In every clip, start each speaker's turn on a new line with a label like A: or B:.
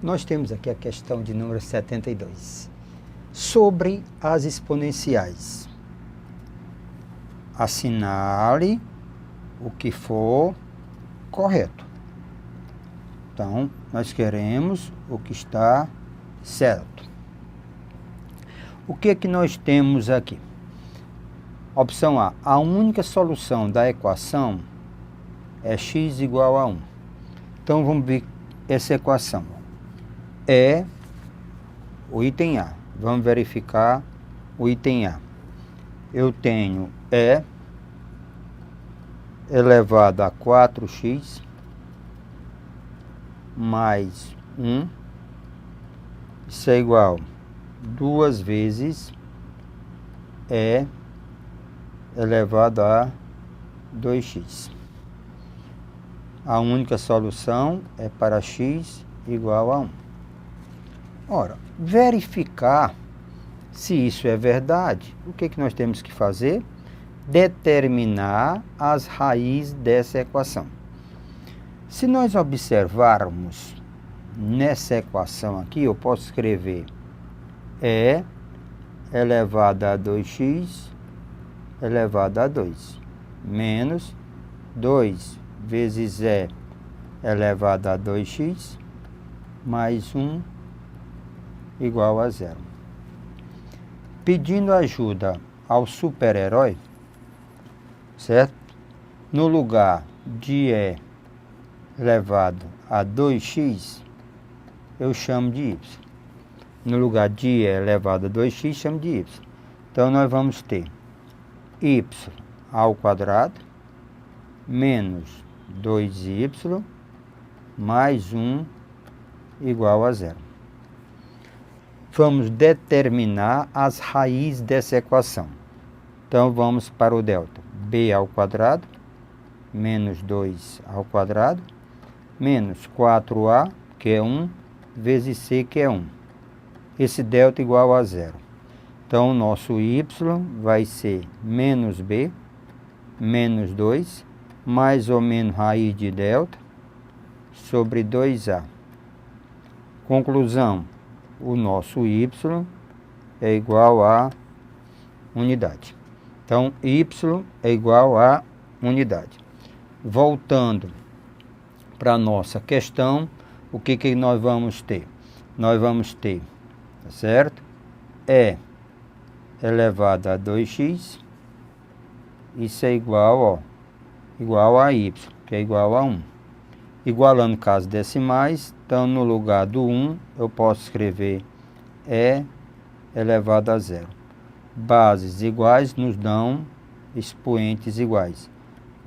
A: Nós temos aqui a questão de número 72. Sobre as exponenciais. Assinale o que for correto. Então, nós queremos o que está certo. O que é que nós temos aqui? Opção A. A única solução da equação é x igual a 1. Então, vamos ver essa equação. É o item A. Vamos verificar o item A. Eu tenho E elevado a 4x mais 1. Isso é igual a 2 vezes E elevado a 2x. A única solução é para x igual a 1. Ora, verificar se isso é verdade, o que nós temos que fazer? Determinar as raízes dessa equação. Se nós observarmos nessa equação aqui, eu posso escrever E elevado a 2x elevado a 2 menos 2 vezes E elevado a 2x mais 1 igual a 0. Pedindo ajuda ao super-herói, certo? No lugar de E elevado a 2x, eu chamo de y. No lugar de E elevado a 2x, chamo de y. Então, nós vamos ter y ao quadrado menos 2y mais 1 igual a 0. Vamos determinar as raízes dessa equação. Então, vamos para o delta. B ao quadrado menos 2 ao quadrado menos 4a, que é 1, vezes c, que é 1. Esse delta igual a 0. Então, o nosso y vai ser menos b, menos 2, mais ou menos raiz de delta, sobre 2a. Conclusão, o nosso y é igual a unidade. Então, y é igual a unidade. Voltando para a nossa questão, o que nós vamos ter? Nós vamos ter, tá certo? E elevado a 2x, isso é igual a y, que é igual a 1. Igualando casos decimais, então no lugar do 1, eu posso escrever E elevado a 0. Bases iguais nos dão expoentes iguais.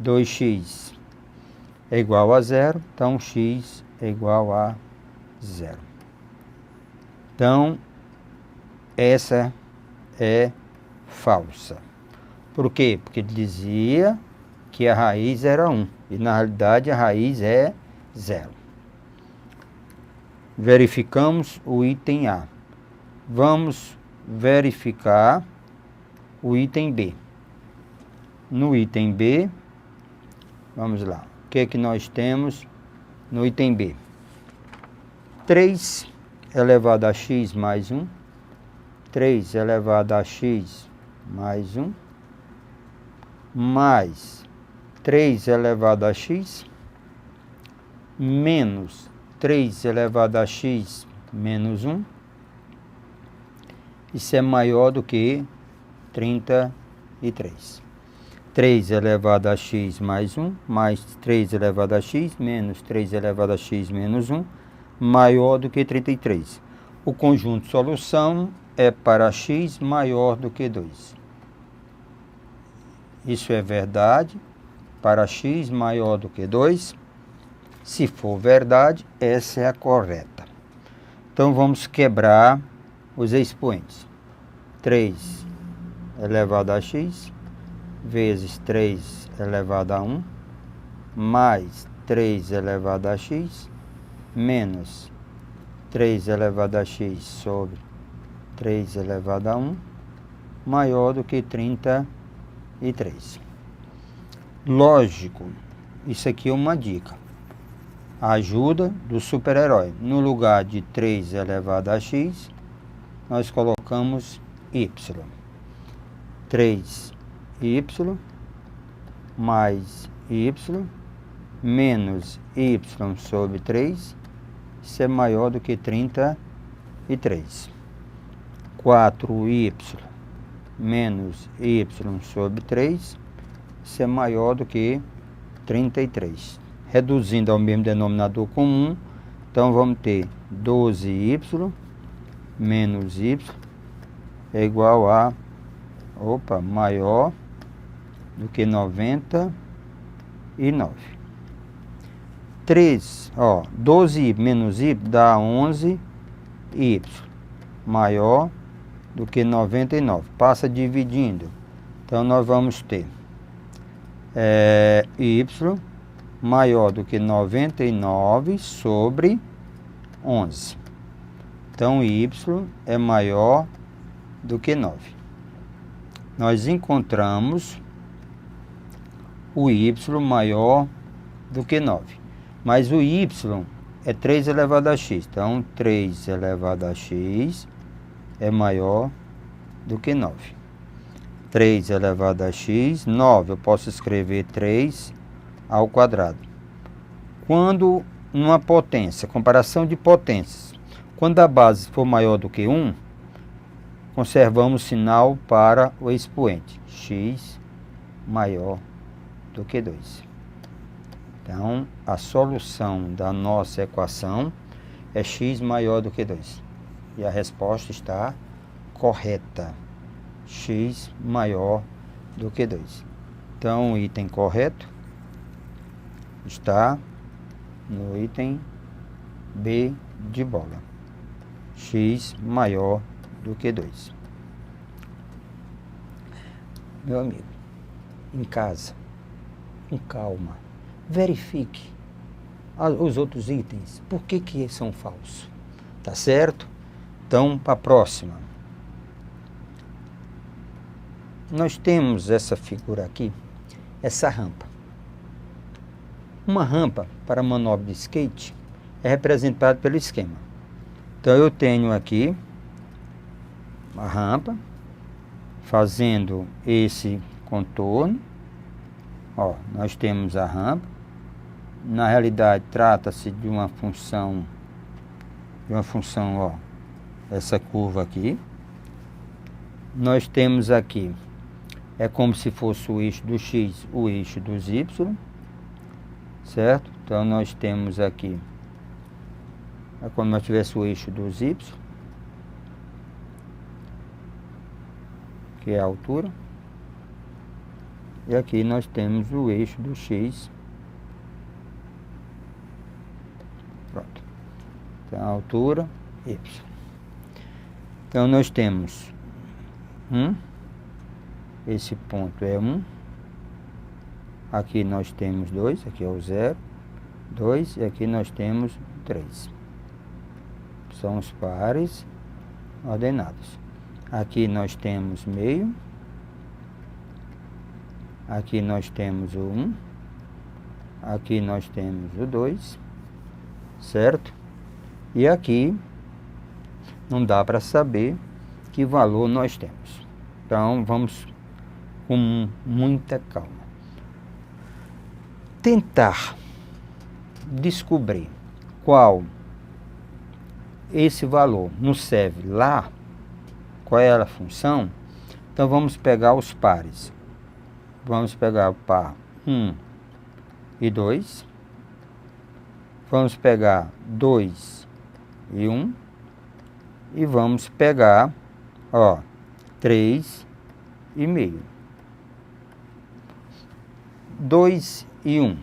A: 2x é igual a 0, então x é igual a 0. Então, essa é falsa. Por quê? Porque dizia que a raiz era 1, e na realidade a raiz é 0. Verificamos o item A. Vamos verificar o item B. No item B, vamos lá. O que é que nós temos no item B? 3 elevado a x mais 1. 3 elevado a x mais 1. Mais 3 elevado a x. Menos 3 elevado a x menos 1. Isso é maior do que 33. 3 elevado a x mais 1, mais 3 elevado a x, menos 3 elevado a x menos 1, maior do que 33. O conjunto de solução é para x maior do que 2. Isso é verdade para x maior do que 2. Se for verdade, essa é a correta. Então, vamos quebrar os expoentes. 3 elevado a x vezes 3 elevado a 1 mais 3 elevado a x menos 3 elevado a x sobre 3 elevado a 1 maior do que 33. Lógico, isso aqui é uma dica. a ajuda do super-herói. No lugar de 3 elevado a x, nós colocamos y. 3y mais y menos y sobre 3, isso é maior do que 33. 4y menos y sobre 3, isso é maior do que 33. Reduzindo ao mesmo denominador comum, então vamos ter 12y menos y é igual a, maior do que 99. 12y menos y dá 11y, maior do que 99. Passa dividindo. Então, nós vamos ter y maior do que 99 sobre 11. Então, y é maior do que 9. Nós encontramos o y maior do que 9. Mas o y é 3 elevado a x. Então, 3 elevado a x é maior do que 9. 3 elevado a x, 9. Eu posso escrever 3 ao quadrado. Quando uma potência, comparação de potências, quando a base for maior do que 1, conservamos sinal para o expoente. X maior do que 2. Então, a solução da nossa equação é x maior do que 2. E a resposta está correta. X maior do que 2. Então, o item correto está no item B de bola. X maior do que 2. Meu amigo, em casa, com calma, verifique os outros itens. Por que são falsos? Tá certo? Então, para a próxima. Nós temos essa figura aqui, essa rampa. Uma rampa para manobra de skate é representada pelo esquema. Então, eu tenho aqui a rampa, fazendo esse contorno. Ó, nós temos a rampa. Na realidade, trata-se de uma função, ó, essa curva aqui. Nós temos aqui, é como se fosse o eixo do x, o eixo dos y, certo? Então, nós temos aqui, é como se nós tivéssemos o eixo dos y, que é a altura. E aqui nós temos o eixo do x. Pronto. Então, a altura, y. Então, nós temos 1. Esse ponto é 1. Aqui nós temos 2. Aqui é o 0. 2. E aqui nós temos 3. São os pares ordenados. Aqui nós temos meio. Aqui nós temos o 1. Aqui nós temos o 2. Certo? E aqui não dá para saber que valor nós temos. Então, vamos com muita calma. Tentar descobrir qual esse valor nos serve lá, qual é a função. Então, vamos pegar os pares. Vamos pegar o par 1 e 2. Vamos pegar 2 e 1. E vamos pegar, 3 e meio. 2 e 1.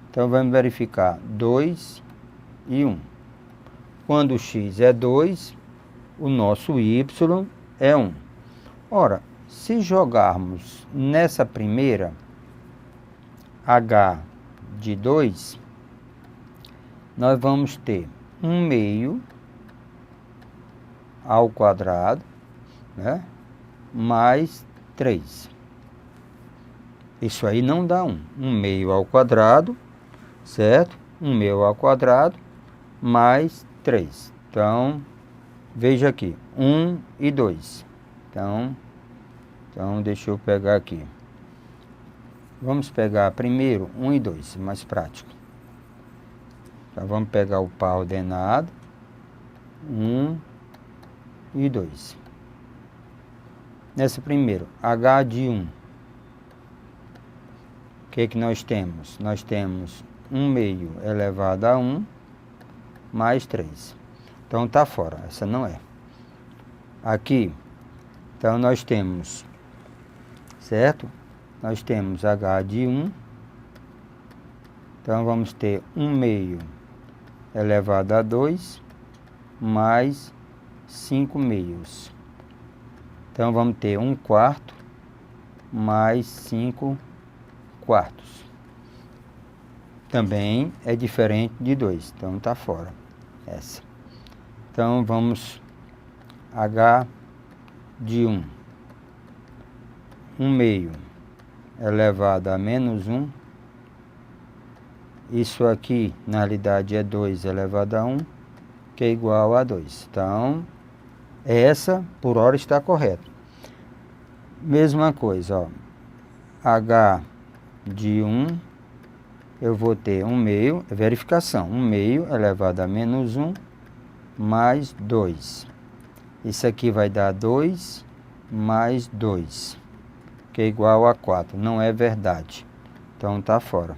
A: Então, vamos verificar 2 e 1. Quando o x é 2, o nosso y é 1. Ora, se jogarmos nessa primeira h de 2, nós vamos ter 1 meio ao quadrado, né, mais 3. Isso aí não dá 1. 1 meio ao quadrado, certo? 1 meio ao quadrado mais 3. Então, veja aqui, 1 e 2. Então, deixa eu pegar aqui. Vamos pegar primeiro 1 e 2, mais prático. Então, vamos pegar o par ordenado. 1 e 2. Nessa primeiro, h de 1. O que nós temos? Nós temos 1 meio elevado a 1 mais 3. Então, está fora. Essa não é. Aqui, então, nós temos, certo? Nós temos h de 1. Então, vamos ter 1 meio elevado a 2 mais 5 meios. Então, vamos ter 1 quarto mais 5 quartos. Também é diferente de 2. Então, está fora essa. Então, vamos h de 1. 1 meio elevado a menos 1. Isso aqui, na realidade, é 2 elevado a 1, que é igual a 2. Então, essa, por hora, está correta. Mesma coisa, ó. H de 1, eu vou ter 1 meio, verificação, 1 meio elevado a menos 1, mais 2. Isso aqui vai dar 2 mais 2, que é igual a 4. Não é verdade. Então, está fora.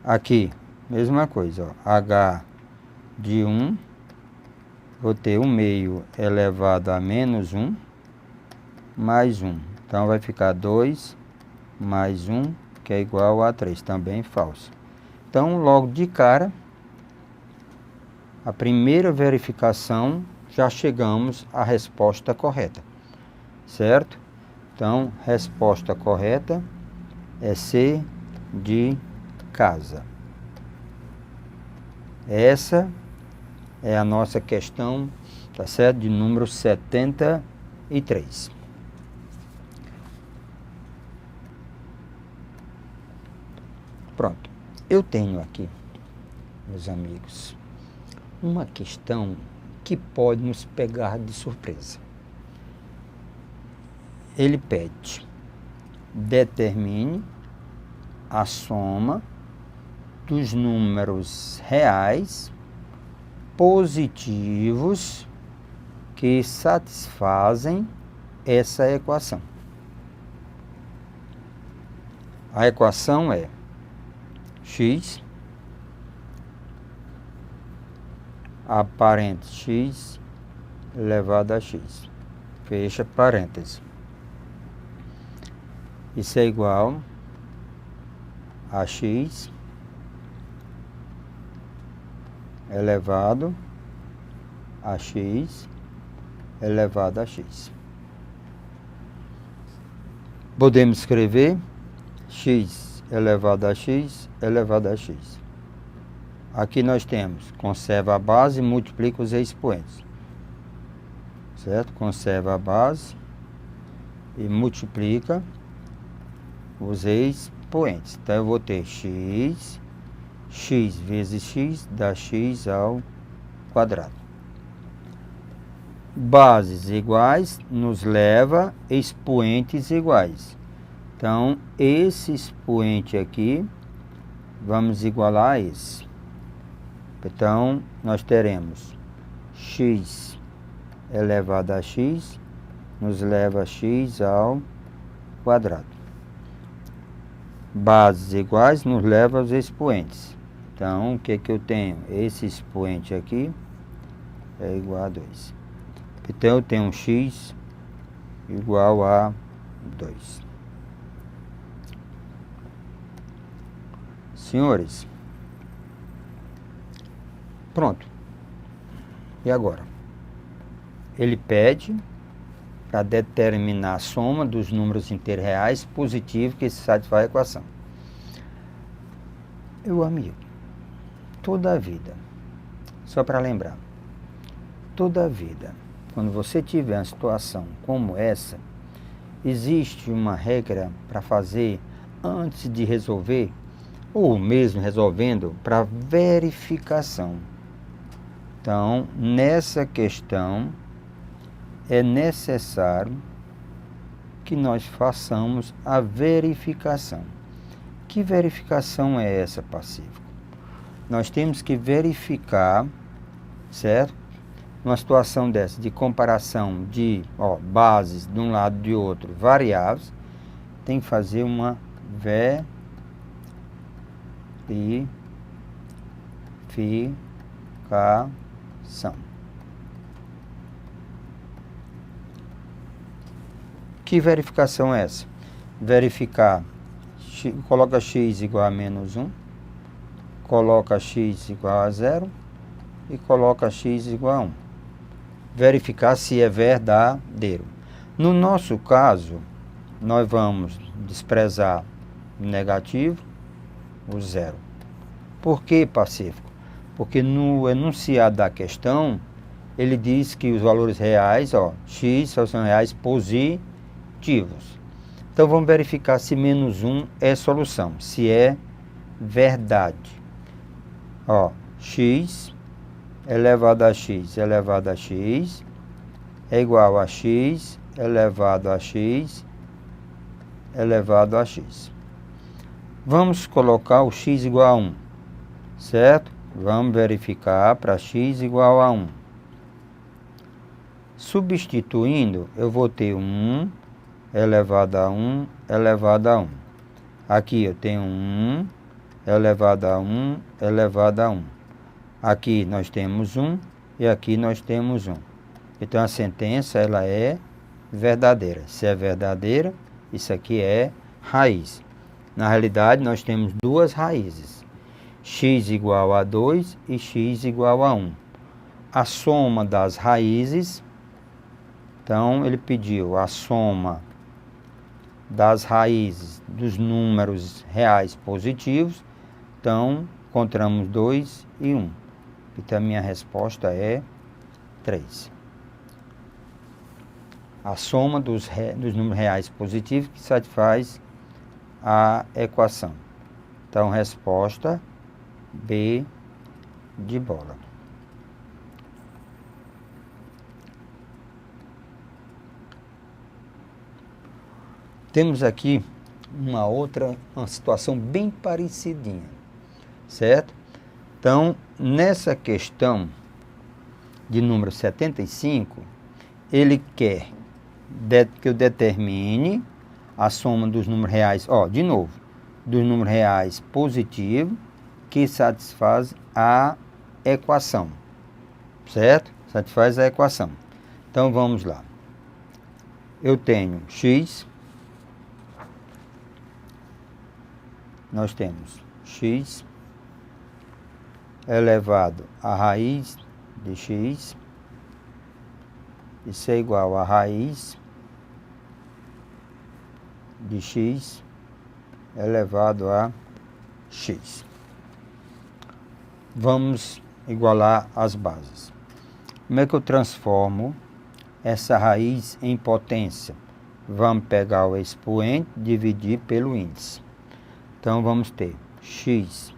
A: Aqui, mesma coisa, ó. H de 1, vou ter 1 meio elevado a menos 1, mais 1. Então, vai ficar 2 mais 1, que é igual a 3. Também falso. Então, logo de cara, a primeira verificação, já chegamos à resposta correta. Certo? Então, resposta correta é C de casa. Essa é a nossa questão, tá certo? De número 73. Pronto. Eu tenho aqui, meus amigos, uma questão que pode nos pegar de surpresa. Ele pede: determine a soma dos números reais positivos que satisfazem essa equação. A equação é x aparente x elevado a x. Fecha parênteses. Isso é igual a x elevado a x elevado a x. Podemos escrever x elevado a x elevado a x. Aqui nós temos, conserva a base e multiplica os expoentes. Certo? Conserva a base e multiplica os expoentes. Então, eu vou ter x vezes x dá x ao quadrado. Bases iguais nos leva a expoentes iguais. Então, esse expoente aqui, vamos igualar a esse. Então, nós teremos x elevado a x nos leva a x ao quadrado. Bases iguais nos leva aos expoentes. Então, o que eu tenho? Esse expoente aqui é igual a 2. Então, eu tenho um x igual a 2. Senhores, pronto. E agora? Ele pede para determinar a soma dos números inteiros reais positivos que satisfaz a equação. Meu amigo, toda a vida, só para lembrar, toda a vida, quando você tiver uma situação como essa, existe uma regra para fazer antes de resolver, ou mesmo resolvendo para verificação. Então, nessa questão, é necessário que nós façamos a verificação. Que verificação é essa, Pacífico? Nós temos que verificar, certo? Numa situação dessa, de comparação de bases de um lado e de outro, variáveis, tem que fazer uma verificação. Que verificação é essa? Verificar, coloca x igual a menos 1, coloca x igual a 0 e coloca x igual a 1. Verificar se é verdadeiro. No nosso caso, nós vamos desprezar o negativo, o 0. Por que, Pacífico? Porque no enunciado da questão, ele diz que os valores reais, x são reais positivos. Então vamos verificar se menos 1 é solução, se é verdade. X elevado a x elevado a x é igual a x elevado a x elevado a x. Vamos colocar o x igual a 1, certo? Vamos verificar para x igual a 1. Substituindo, eu vou ter 1 elevado a 1 elevado a 1. Aqui eu tenho 1 elevado a 1 elevado a 1. Aqui nós temos 1 e aqui nós temos 1. Então a sentença ela é verdadeira. Se é verdadeira, isso aqui é raiz. Na realidade nós temos duas raízes. X igual a 2 e x igual a 1. A soma das raízes, então ele pediu a soma das raízes dos números reais positivos, então encontramos 2 e 1. Então a minha resposta é 3. A soma dos números reais positivos que satisfaz a equação. Então resposta B de bola. Temos aqui uma situação bem parecidinha, certo? Então, nessa questão de número 75, ele quer que eu determine a soma dos números reais, de novo, dos números reais positivos que satisfaz a equação, certo? Satisfaz a equação. Então, vamos lá. Eu tenho x, nós temos x elevado à raiz de x, isso é igual a raiz de x elevado a x. Vamos igualar as bases. Como é que eu transformo essa raiz em potência? Vamos pegar o expoente, dividir pelo índice. Então vamos ter x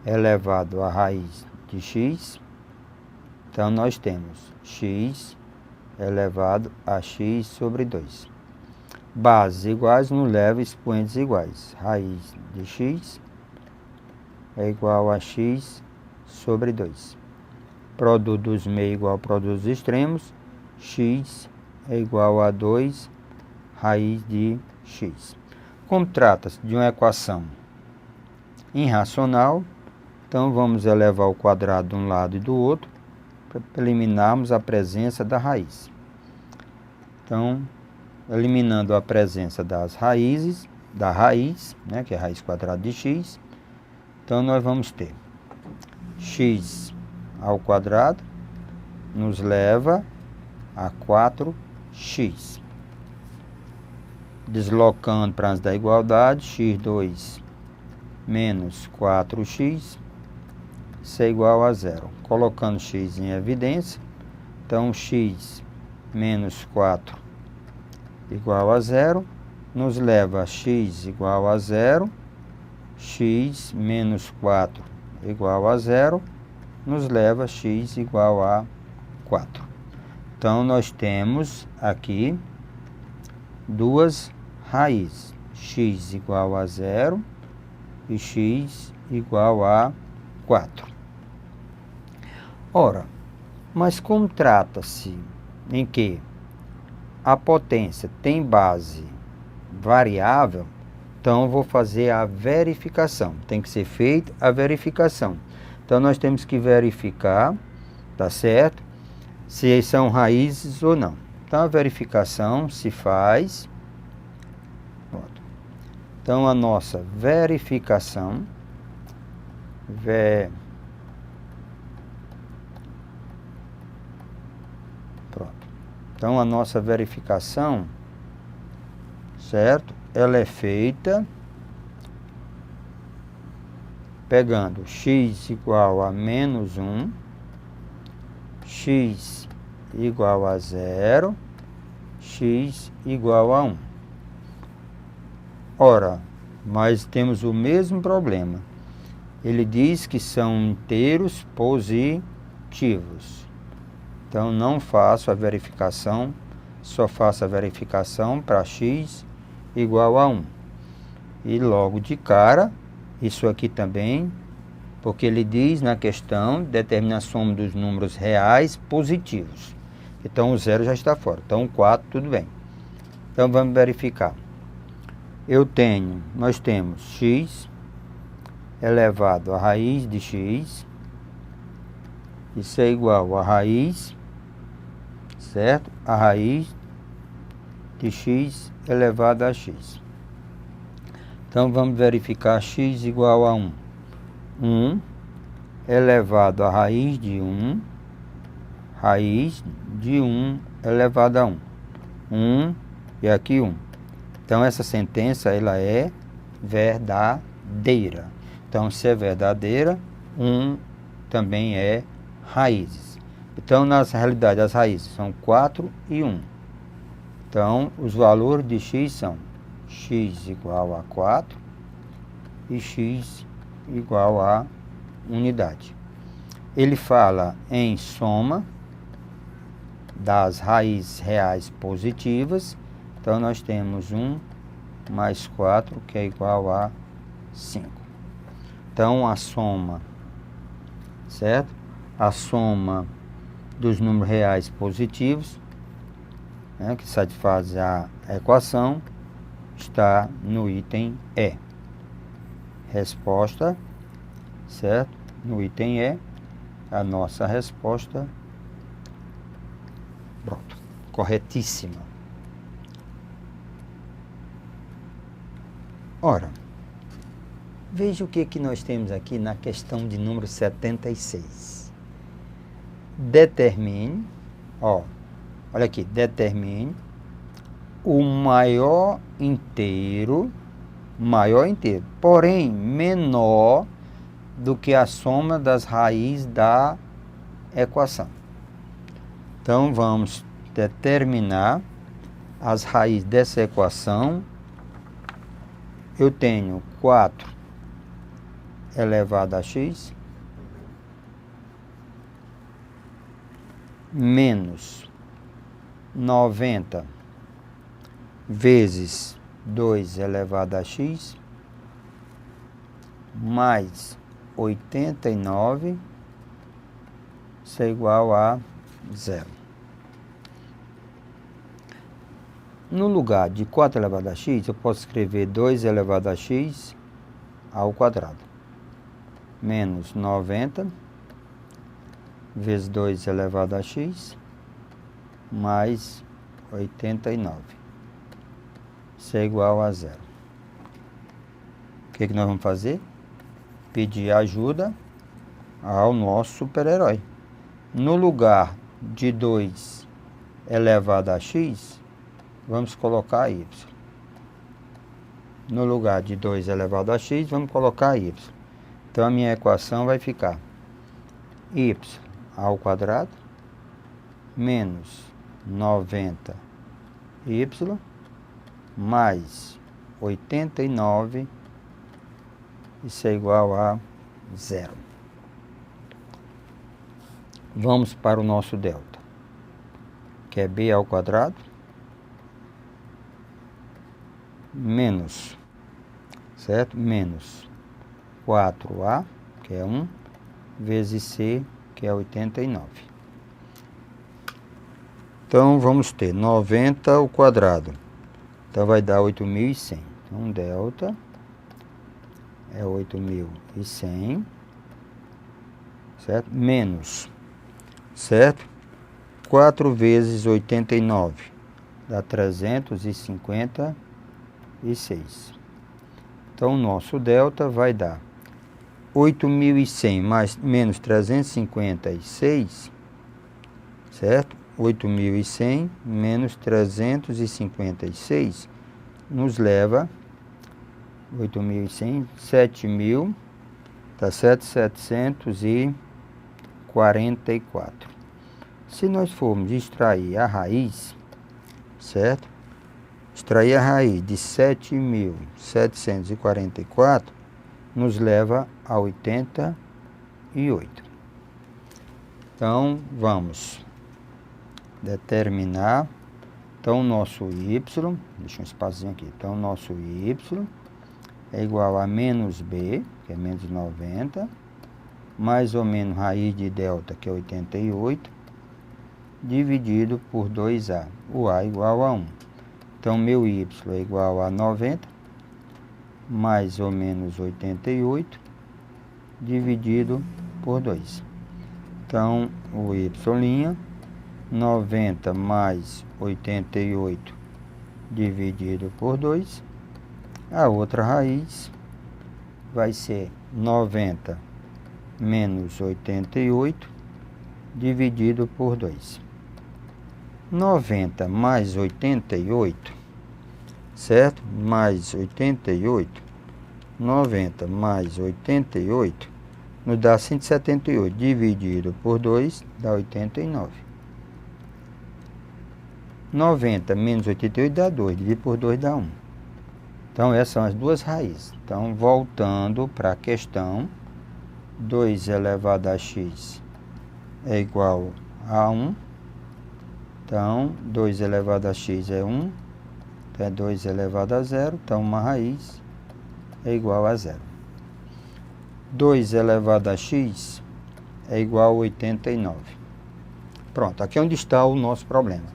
A: elevado à raiz de x. Então nós temos x elevado a x sobre 2. Bases iguais nos leva expoentes iguais. Raiz de x é igual a x sobre 2. Produto dos meios igual ao produto dos extremos. X é igual a 2 raiz de x. Como trata-se de uma equação irracional, então vamos elevar o quadrado de um lado e do outro para eliminarmos a presença da raiz. Então, eliminando a presença das raízes, da raiz, que é a raiz quadrada de x, então nós vamos ter x ao quadrado nos leva a 4x. Deslocando para antes da igualdade, x2 menos 4x, isso é igual a 0. Colocando x em evidência, então x menos 4 igual a 0, nos leva a x igual a 0, x menos 4 igual a 0, nos leva a x igual a 4. Então, nós temos aqui duas raízes, x igual a 0 e x igual a 4. Ora, mas como trata-se em que a potência tem base variável, então eu vou fazer a verificação. Tem que ser feita a verificação. Então, nós temos que verificar, tá certo? Se são raízes ou não. Então, a verificação se faz. Pronto. Então, a nossa verificação. Pronto. Então, a nossa verificação, certo? Ela é feita pegando x igual a menos 1, x igual a 0, x igual a 1. Ora, mas temos o mesmo problema. Ele diz que são inteiros positivos. Então, não faço a verificação, só faço a verificação para x igual a 1. E logo de cara, isso aqui também, porque ele diz na questão, determina a soma dos números reais positivos. Então, o 0 já está fora. Então, o 4, tudo bem. Então, vamos verificar. Nós temos x elevado à raiz de x. Isso é igual a raiz, certo? A raiz de x elevado a x. Então, vamos verificar x igual a 1. 1 elevado à raiz de 1. Raiz de 1 elevado a 1. 1 e aqui 1. Então, essa sentença ela é verdadeira. Então, se é verdadeira, 1 também é raízes. Então, na realidade, as raízes são 4 e 1. Então, os valores de x são x igual a 4 e x igual a unidade. Ele fala em soma das raízes reais positivas. Então, nós temos 1 mais 4, que é igual a 5. Então, a soma, certo? A soma dos números reais positivos, né, que satisfaz a equação, está no item E. Resposta, certo? No item E, a nossa resposta, pronto, corretíssima. Ora, veja o que nós temos aqui na questão de número 76. Determine, olha aqui, determine o maior inteiro, porém menor do que a soma das raízes da equação. Então, vamos determinar as raízes dessa equação. Eu tenho 4 elevado a x menos 90 vezes 2 elevado a x mais 89, isso é igual a 0. No lugar de 4 elevado a x, eu posso escrever 2 elevado a x ao quadrado. Menos 90 vezes 2 elevado a x mais 89. Isso é igual a 0. O que nós vamos fazer? Pedir ajuda ao nosso super-herói. No lugar de 2 elevado a x, vamos colocar y. No lugar de 2 elevado a x, vamos colocar y. Então, a minha equação vai ficar y ao quadrado menos 90y mais 89 Isso é igual a 0. Vamos para o nosso delta, que é b ao quadrado menos, certo? Menos 4a, que é 1, vezes c, que é 89. Então, vamos ter 90 ao quadrado. Então, vai dar 8.100. Então, delta é 8.100, certo? Menos, certo? 4 vezes 89 dá 356. Então, o nosso delta vai dar 8.100 mais menos 356, certo? 8.100 menos 356 nos leva 8.100, 7.000, tá certo? 744. Se nós formos extrair a raiz, certo? Extrair a raiz de 7.744 nos leva a 88. Então, vamos determinar. Então, o nosso y, deixa um espacinho aqui. Então, o nosso y é igual a menos b, que é menos 90, mais ou menos raiz de delta, que é 88, dividido por 2a. O a é igual a 1. Então, meu y é igual a 90, mais ou menos 88, dividido por 2. Então, o y', 90 mais 88, dividido por 2. A outra raiz vai ser 90 menos 88, dividido por 2. 90 mais 88, certo? Mais 88, 90 mais 88, nos dá 178, dividido por 2, dá 89. 90 menos 88 dá 2, dividido por 2 dá 1. Então, essas são as duas raízes. Então, voltando para a questão, 2 elevado a x é igual a 1. Então, 2 elevado a x é 1. Então, é 2 elevado a 0. Então, uma raiz é igual a 0. 2 elevado a x é igual a 89. Pronto, aqui é onde está o nosso problema.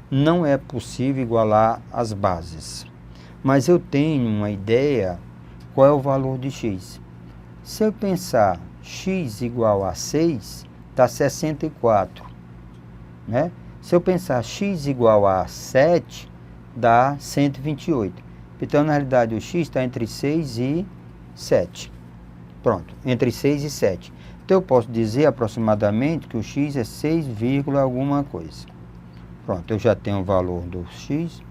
A: Não é possível igualar as bases. Mas eu tenho uma ideia qual é o valor de x. Se eu pensar x igual a 6, dá 64. Né? Se eu pensar x igual a 7, dá 128. Então, na realidade, o x está entre 6 e 7. Pronto, entre 6 e 7. Então, eu posso dizer aproximadamente que o x é 6, alguma coisa. Pronto, eu já tenho o valor do x.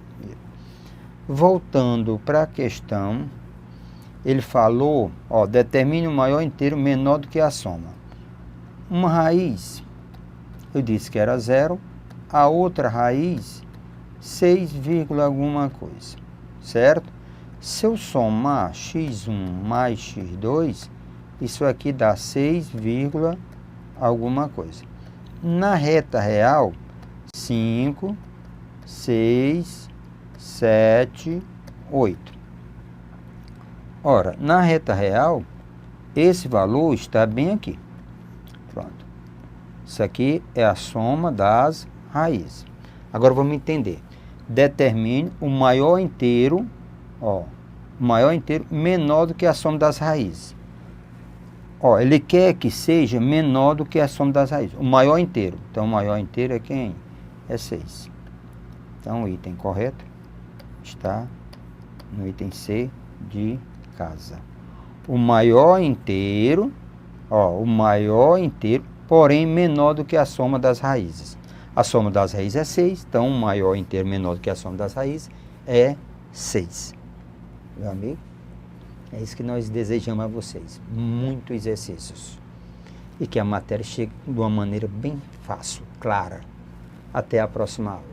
A: Voltando para a questão, ele falou, ó, determine o maior inteiro menor do que a soma. Uma raiz, eu disse que era 0, a outra raiz, 6, alguma coisa, certo? Se eu somar x1 mais x2, isso aqui dá 6, alguma coisa. Na reta real, 5, 6, 7, 8. Ora, na reta real, esse valor está bem aqui. Pronto. Isso aqui é a soma das raízes. Agora vamos entender. Determine o maior inteiro, ó, o maior inteiro menor do que a soma das raízes. Ó, ele quer que seja menor do que a soma das raízes. O maior inteiro. Então, o maior inteiro é quem? É 6. Então, o item correto está no item C de casa. O maior inteiro, ó, o maior inteiro, porém menor do que a soma das raízes. A soma das raízes é 6, então o maior inteiro menor do que a soma das raízes é 6. Meu amigo, é isso que nós desejamos a vocês. Muitos exercícios. E que a matéria chegue de uma maneira bem fácil, clara. Até a próxima aula.